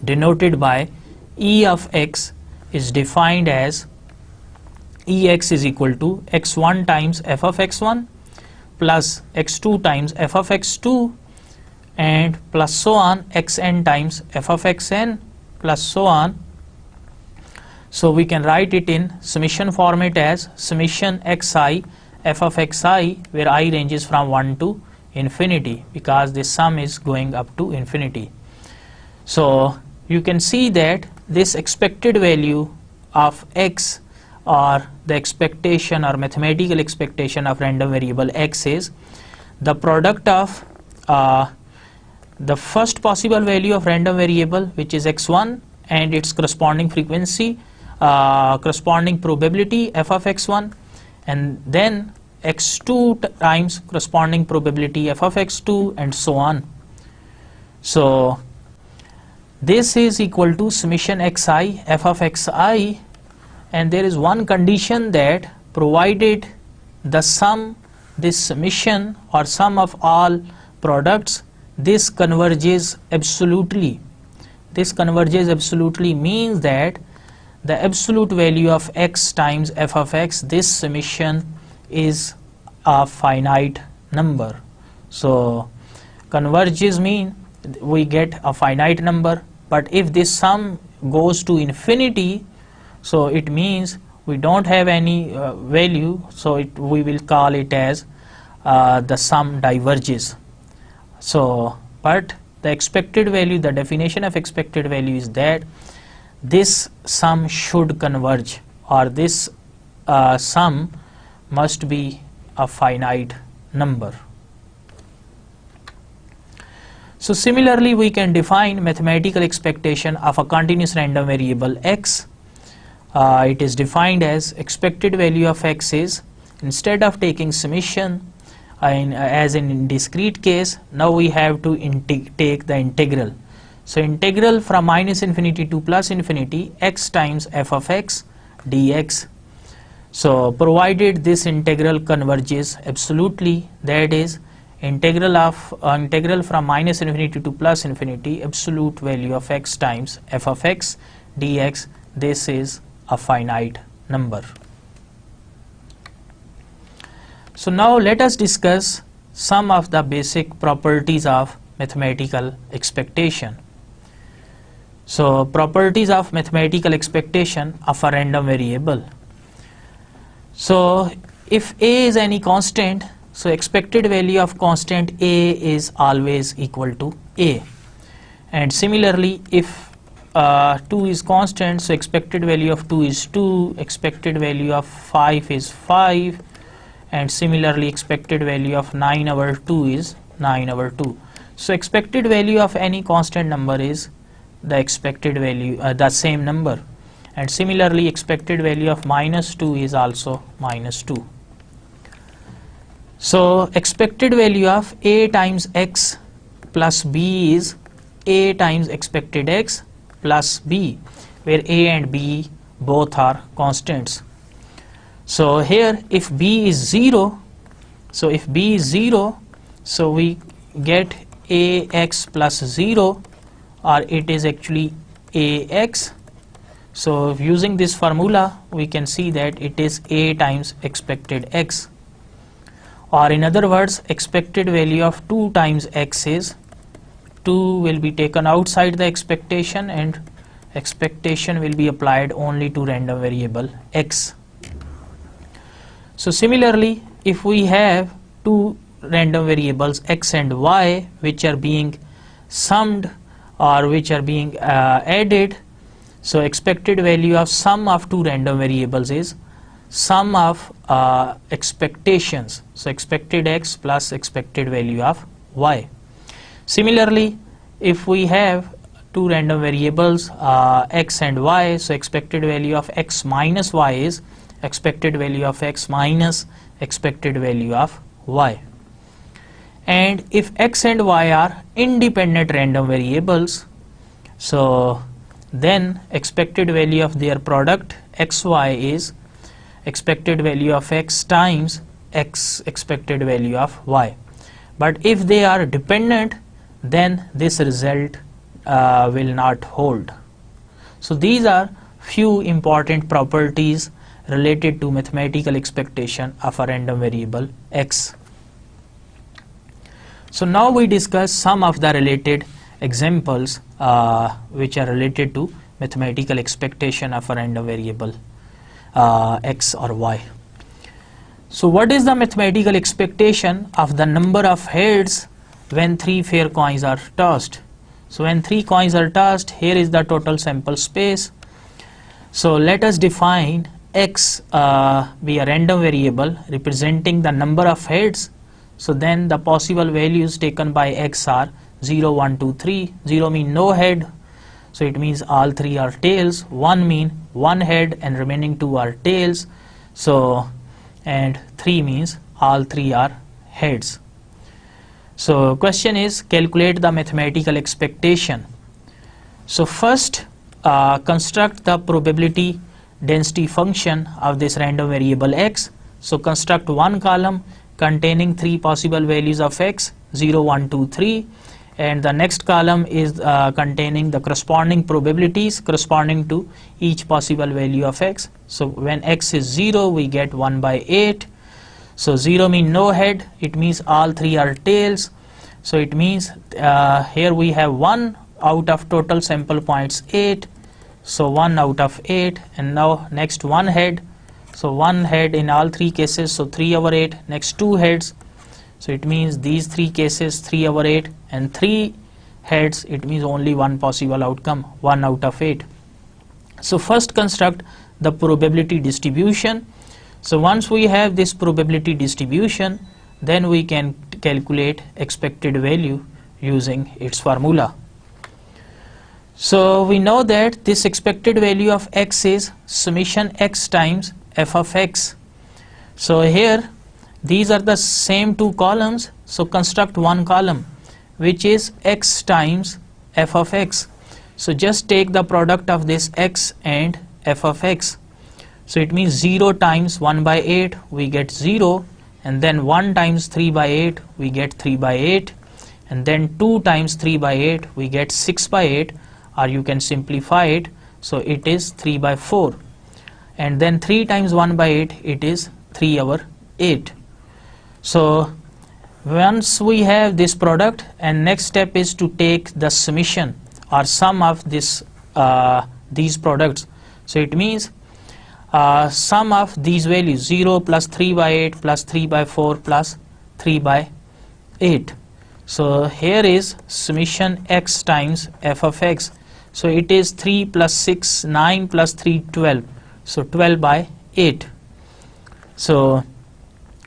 denoted by E of x, is defined as Ex is equal to x1 times f of x1 plus x2 times f of x2 and plus so on xn times f of xn plus so on. So we can write it in summation format as summation xi f of xi, where I ranges from 1 to infinity, because this sum is going up to infinity. So you can see that this expected value of x, or the expectation or mathematical expectation of random variable x, is the product of the first possible value of random variable, which is x1, and its corresponding frequency, corresponding probability f of x1, and then x2 times corresponding probability f of x2 and so on. So this is equal to summation xi f of xi, and there is one condition, that provided the sum, this summation or sum of all products, this converges absolutely. This converges absolutely means that the absolute value of x times f of x, this summation is a finite number. So converges mean we get a finite number, but if this sum goes to infinity, so it means we don't have any value, so we will call it as the sum diverges. So but the expected value, the definition of expected value is that this sum should converge, or this sum must be a finite number. So similarly we can define mathematical expectation of a continuous random variable x. It is defined as expected value of x is, instead of taking summation as in discrete case, now we have to take the integral. So integral from minus infinity to plus infinity x times f of x dx. So provided this integral converges absolutely, that is integral from minus infinity to plus infinity, absolute value of x times f of x dx. This is a finite number. So now let us discuss some of the basic properties of mathematical expectation. So properties of mathematical expectation of a random variable. So if a is any constant, so expected value of constant a is always equal to a. And similarly, if 2 is constant, so expected value of 2 is 2, expected value of 5 is 5, and similarly expected value of 9 over 2 is 9 over 2. So expected value of any constant number is the expected value, the same number, and similarly expected value of minus 2 is also minus 2. So expected value of a times x plus b is a times expected x plus b, where a and b both are constants. So here if b is 0, so if b is 0, so we get ax plus 0, or it is actually ax. So using this formula we can see that it is a times expected x, or in other words expected value of 2 times x is 2 will be taken outside the expectation and expectation will be applied only to random variable x. So similarly, if we have two random variables x and y which are being summed or which are being added, so expected value of sum of two random variables is sum of expectations, so expected x plus expected value of y. Similarly, if we have two random variables x and y, so expected value of x minus y is expected value of x minus expected value of y. And if x and y are independent random variables, so then expected value of their product xy is expected value of x times x expected value of y. But if they are dependent, then this result will not hold. So these are few important properties related to mathematical expectation of a random variable x. So now we discuss some of the related examples which are related to mathematical expectation of a random variable x or y. So what is the mathematical expectation of the number of heads when 3 fair coins are tossed? So when 3 coins are tossed, here is the total sample space. So let us define x be a random variable representing the number of heads. So then the possible values taken by x are 0, 1, 2, 3. 0 mean no head, so it means all 3 are tails. 1 mean 1 head and remaining 2 are tails. So and 3 means all 3 are heads. So question is, calculate the mathematical expectation. So first construct the probability density function of this random variable x. So construct one column containing 3 possible values of x, 0, 1, 2, 3, and the next column is containing the corresponding probabilities corresponding to each possible value of x. So when x is 0, we get 1 by 8. So 0 means no head, it means all 3 are tails. So it means here we have 1 out of total sample points 8. So 1 out of 8, and now next 1 head. So 1 head in all 3 cases, so 3 over 8. Next 2 heads, so it means these 3 cases 3 over 8, and 3 heads, it means only one possible outcome, 1 out of 8. So first construct the probability distribution. So once we have this probability distribution, then we can calculate expected value using its formula. So we know that this expected value of x is summation x times f of x. So here these are the same 2 columns, so construct one column which is x times f of x. So just take the product of this x and f of x. So it means 0 times 1 by 8, we get 0, and then 1 times 3 by 8 we get 3 by 8, and then 2 times 3 by 8 we get 6 by 8, or you can simplify it, so it is 3 by 4, and then 3 times 1 by 8 it is 3 over 8. So once we have this product, and next step is to take the summation or sum of this these products. So it means sum of these values 0 plus 3 by 8 plus 3 by 4 plus 3 by 8. So here is summation x times f of x. So it is 3 plus 6 9 plus 3 12. So 12 by 8. So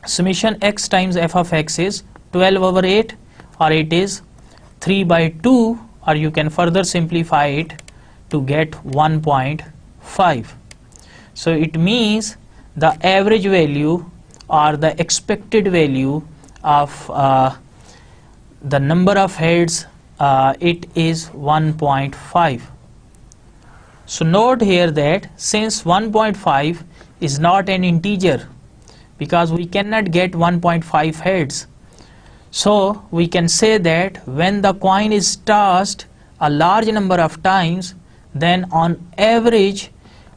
summation x times f of x is 12 over 8, or it is 3 by 2, or you can further simplify it to get 1.5. So it means the average value or the expected value of the number of heads, it is 1.5. So note here that since 1.5 is not an integer, because we cannot get 1.5 heads, so we can say that when the coin is tossed a large number of times, then on average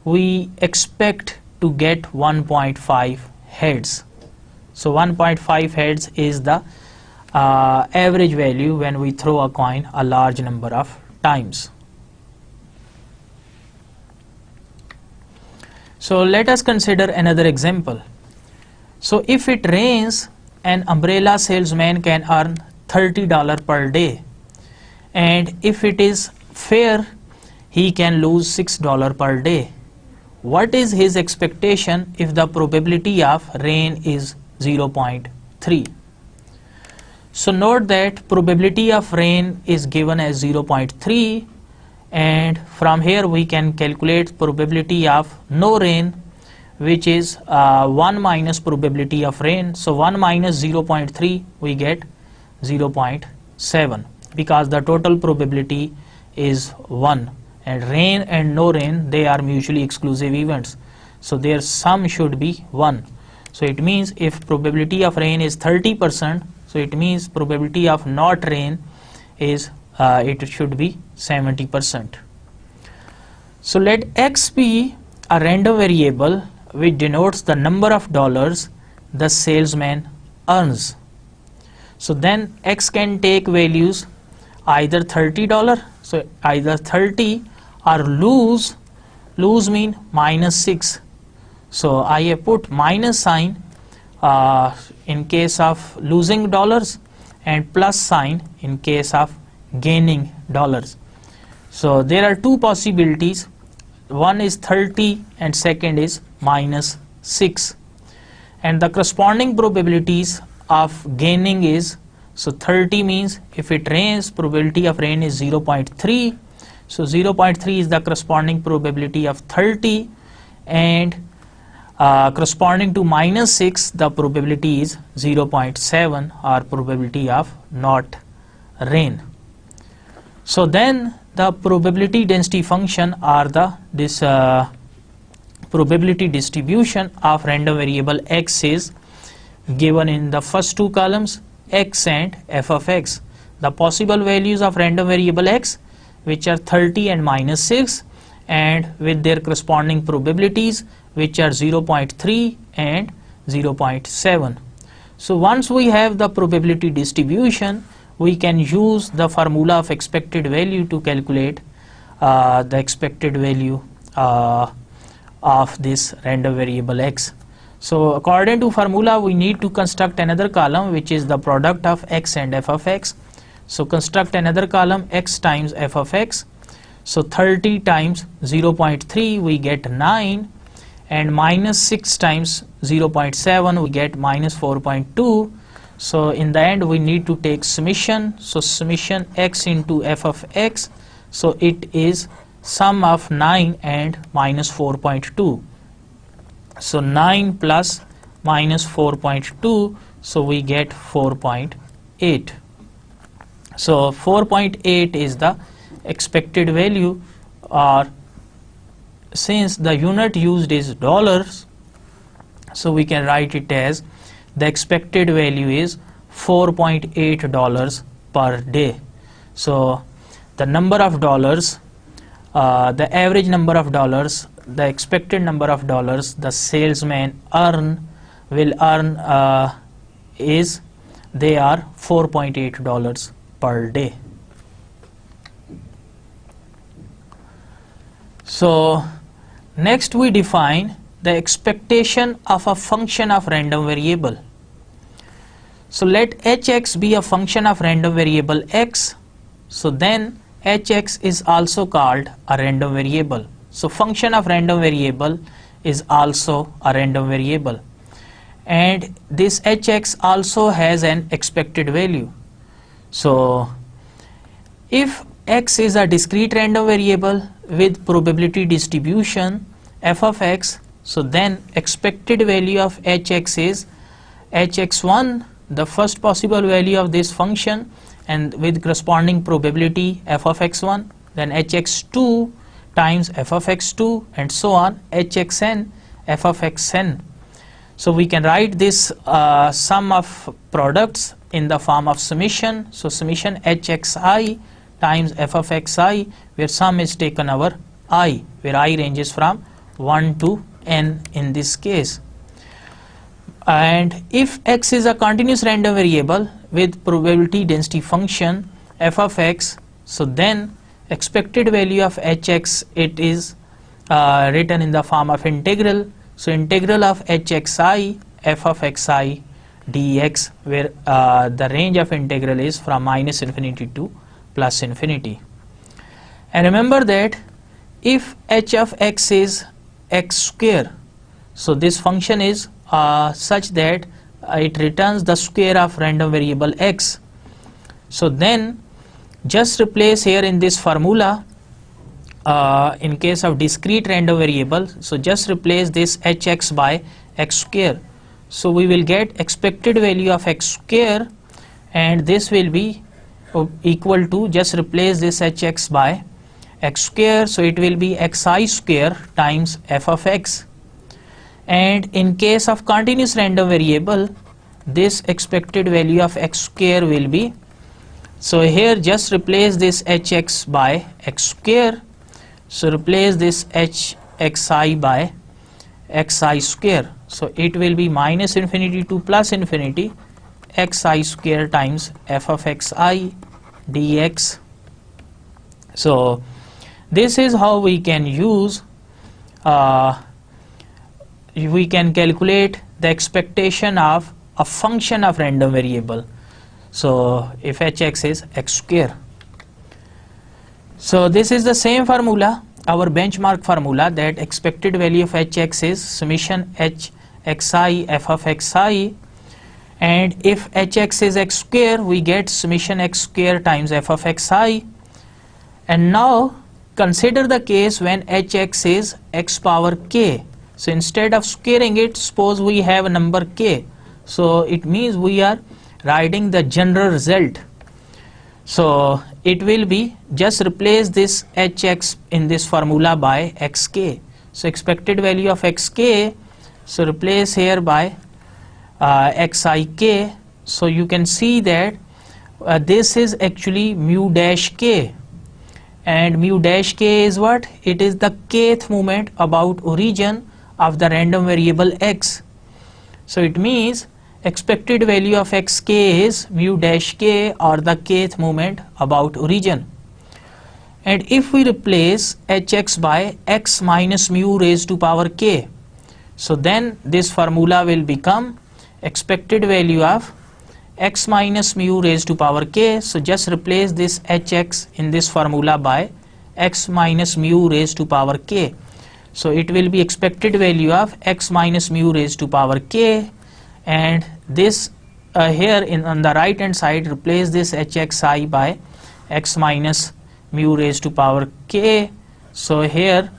we expect to get 1.5 heads. So 1.5 heads is the average value when we throw a coin a large number of times. So let us consider another example. So if it rains, an umbrella salesman can earn $30 per day, and if it is fair, he can lose $6 per day. What is his expectation if the probability of rain is 0.3? So note that probability of rain is given as 0.3, and from here we can calculate probability of no rain, which is 1 minus probability of rain. So 1 minus 0.3 we get 0.7, because the total probability is 1, and rain and no rain, they are mutually exclusive events, so their sum should be 1. So it means if probability of rain is 30%, so it means probability of not rain is it should be 70%. So let x be a random variable which denotes the number of dollars the salesman earns. So then x can take values either $30, so either 30, or lose mean minus 6. So I have put minus sign in case of losing dollars, and plus sign in case of gaining dollars. So there are two possibilities, one is 30 and second is minus 6, and the corresponding probabilities of gaining is, so 30 means if it rains, probability of rain is 0.3, so 0.3 is the corresponding probability of 30, and corresponding to minus 6 the probability is 0.7, or probability of not rain. So then the probability density function, or this probability distribution of random variable x is given in the first two columns, x and f of x. The possible values of random variable x, which are 30 and minus 6, and with their corresponding probabilities, which are 0.3 and 0.7. So once we have the probability distribution, we can use the formula of expected value to calculate the expected value of this random variable x. So according to formula, we need to construct another column, which is the product of x and f of x. So construct another column, x times f of x. So 30 times 0.3 we get 9, and minus 6 times 0.7 we get minus 4.2. So in the end we need to take summation, so summation x into f of x, so it is sum of 9 and minus 4.2. So 9 plus minus 4.2, so we get 4.8. So 4.8 is the expected value, or since the unit used is dollars, so we can write it as the expected value is $4.8 per day. So the number of dollars, the average number of dollars, the expected number of dollars the salesman will earn is they are $4.8 per day. So next we define the expectation of a function of random variable. So let hx be a function of random variable x. So then hx is also called a random variable. So function of random variable is also a random variable, and this hx also has an expected value. So if x is a discrete random variable with probability distribution f of x, so then expected value of hx is hx1, the first possible value of this function, and with corresponding probability f of x1, then hx2 times f of x2, and so on, hxn f of xn. So we can write this sum of products in the form of summation. So summation hxi times f of xi, where sum is taken over I, where I ranges from 1 to n in this case. And if x is a continuous random variable with probability density function f of x, so then expected value of hx, it is written in the form of integral. So integral of hxi f of xi dx, where the range of integral is from minus infinity to plus infinity. And remember that if h of x is x square, so this function is such that it returns the square of random variable x. So then just replace here in this formula, in case of discrete random variable, so just replace this hx by x square. So we will get expected value of x square, and this will be equal to, just replace this hx by x square, so it will be xi square times f of x. And in case of continuous random variable, this expected value of x square will be, so here just replace this hx by x square, so replace this hxi by xi square, so it will be minus infinity to plus infinity xi square times f of xi dx. So this is how we can use, we can calculate the expectation of a function of random variable. So if hx is x square. So this is the same formula, our benchmark formula, that expected value of hx is summation hxi f of xi, and if hx is x square, we get summation x square times f of xi. And now consider the case when hx is x power k. So instead of squaring it, suppose we have a number k, so it means we are writing the general result. So it will be, just replace this hx in this formula by xk. So expected value of xk, so replace here by xik. So you can see that this is actually mu dash k, and mu dash k is what? It is the kth moment about origin of the random variable x. So it means expected value of xk is mu dash k, or the kth moment about origin. And if we replace hx by x minus mu raised to power k, so then this formula will become expected value of x minus mu raised to power k. So just replace this hx in this formula by x minus mu raised to power k. So it will be expected value of x minus mu raised to power k, and this here on the right hand side, replace this hxi by x minus mu raised to power k. So here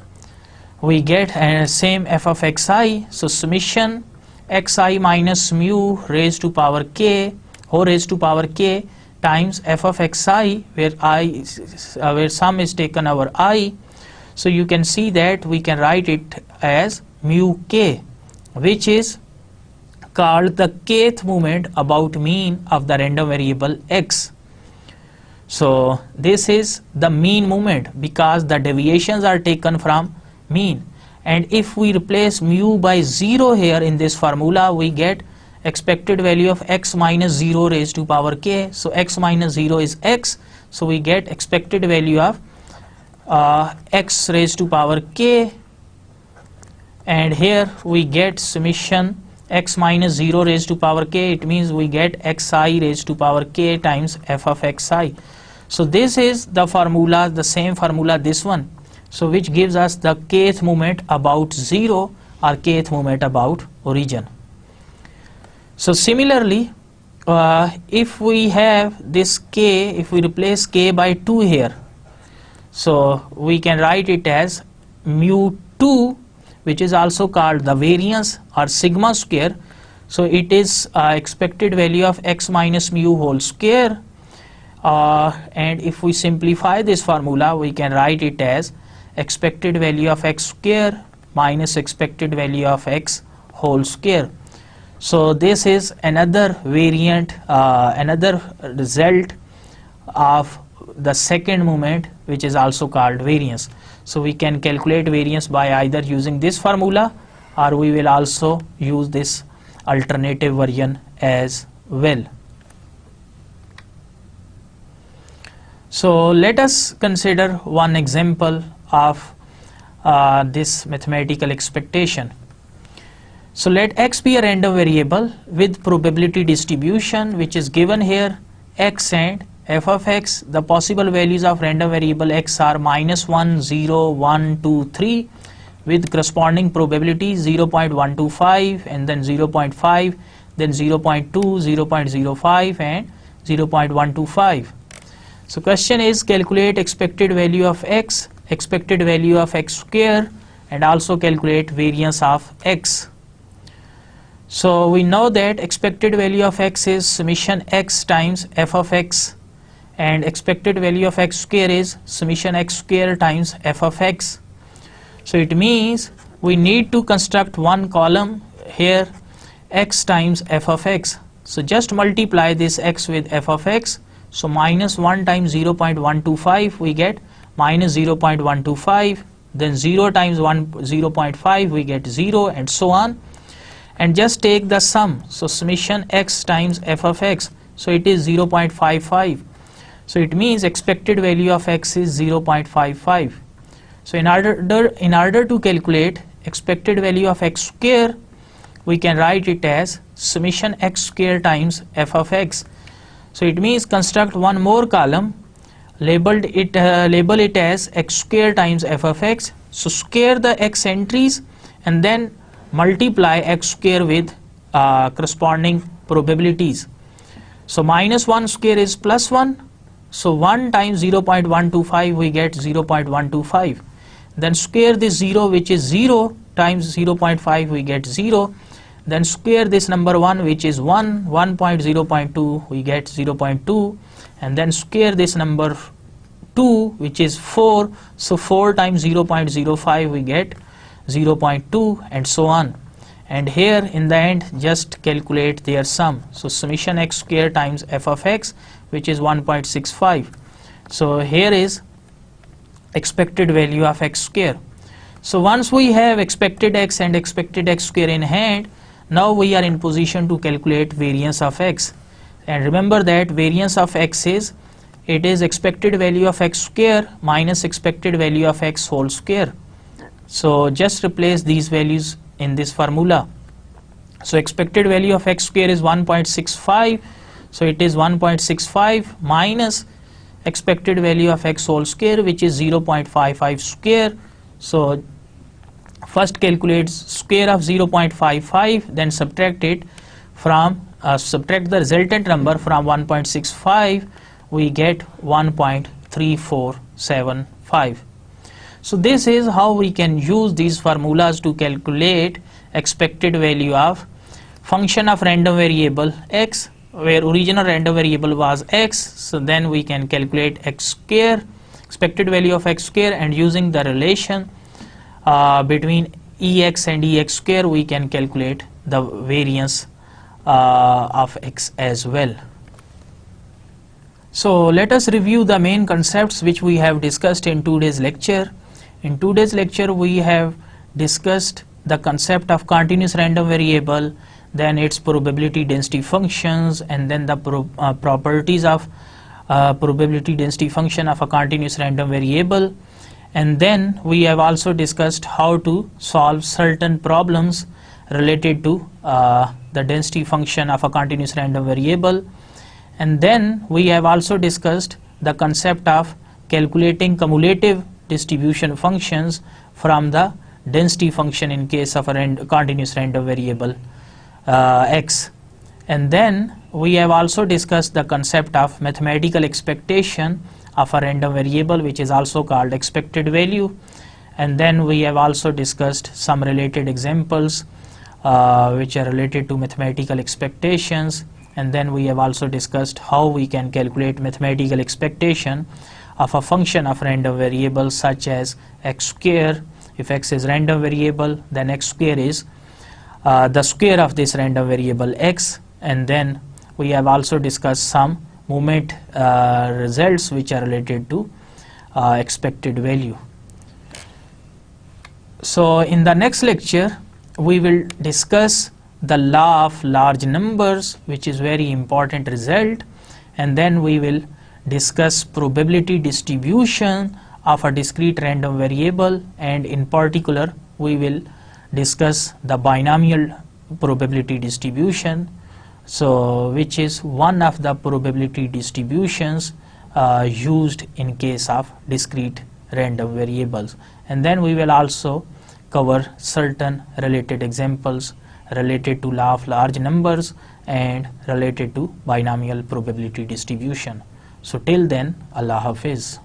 we get same f of xi, so summation xi minus mu raised to power k, whole raised to power k, times f of xi, where where sum is taken over I. So you can see that we can write it as mu k, which is called the kth moment about mean of the random variable x. So this is the mean moment because the deviations are taken from mean, and if we replace mu by 0 here in this formula, we get expected value of x minus 0 raised to power k. So x minus 0 is x, so we get expected value of x raised to power k, and here we get summation x minus 0 raised to power k. It means we get xi raised to power k times f of xi. So this is the formula, the same formula, this one, so which gives us the kth moment about 0 or kth moment about origin. So similarly, if we have this k, if we replace k by 2 here, so we can write it as mu 2, which is also called the variance or sigma square. So it is expected value of x minus mu whole square, and if we simplify this formula, we can write it as expected value of x square minus expected value of x whole square. So this is another variant, another result of the second moment, which is also called variance. So we can calculate variance by either using this formula, or we will also use this alternative version as well. So let us consider one example of this mathematical expectation. So let x be a random variable with probability distribution, which is given here, x and f of x. The possible values of random variable x are -1, 0, 1, 2, 3 with corresponding probability 0.125 and then 0.5, then 0.2, 0.05 and 0.125. So question is calculate expected value of x, expected value of x square, and also calculate variance of x. So we know that expected value of x is summation x times f of x, and expected value of x square is summation x square times f of x. So it means we need to construct one column here, x times f of x. So just multiply this x with f of x. So -1 times 0.125 we get -0.125, then 0 times 0.5 we get 0, and so on, and just take the sum. So summation x times f of x, so it is 0.55. So it means expected value of x is 0.55. So in order to calculate expected value of x square, we can write it as summation x square times f of x. So it means construct one more column, label it as x square times f of x. So square the x entries and then multiply x square with corresponding probabilities. So -1 square is +1. So 1 times 0.125 we get 0.125. Then square this 0, which is 0, times 0.5 we get 0. Then square this number 1, which is 1, 1.0.2 we get 0.2, and then square this number 2, which is 4, so 4 times 0.05 we get 0.2, and so on. And here in the end just calculate their sum. So summation x square times f of x, which is 1.65. So here is expected value of x square. So once we have expected x and expected x square in hand, now we are in position to calculate variance of x. And remember that variance of x is, it is expected value of x square minus expected value of x whole square. So just replace these values in this formula. So expected value of x square is 1.65, so it is 1.65 minus expected value of x whole square, which is 0.55 square. So first calculate square of 0.55, then subtract it from subtract the resultant number from 1.65, we get 1.3475. So this is how we can use these formulas to calculate expected value of function of random variable x, where original random variable was x. So then we can calculate x square, expected value of x square, and using the relation between ex and ex square we can calculate the variance of x as well. So let us review the main concepts which we have discussed in today's lecture. In today's lecture we have discussed the concept of continuous random variable, then its probability density functions, and then the properties of probability density function of a continuous random variable. And then we have also discussed how to solve certain problems related to the density function of a continuous random variable. And then we have also discussed the concept of calculating cumulative distribution functions from the density function in case of a continuous random variable x. And then we have also discussed the concept of mathematical expectation of a random variable, which is also called expected value. And then we have also discussed some related examples which are related to mathematical expectations. And then we have also discussed how we can calculate mathematical expectation of a function of random variable such as x square. If x is random variable, then x square is the square of this random variable x. And then we have also discussed some moment results which are related to expected value. So in the next lecture we will discuss the law of large numbers, which is very important result, and then we will discuss probability distribution of a discrete random variable, and in particular we will discuss the binomial probability distribution, so which is one of the probability distributions used in case of discrete random variables. And then we will also cover certain related examples related to law of large numbers and related to binomial probability distribution. So till then, Allah Hafiz.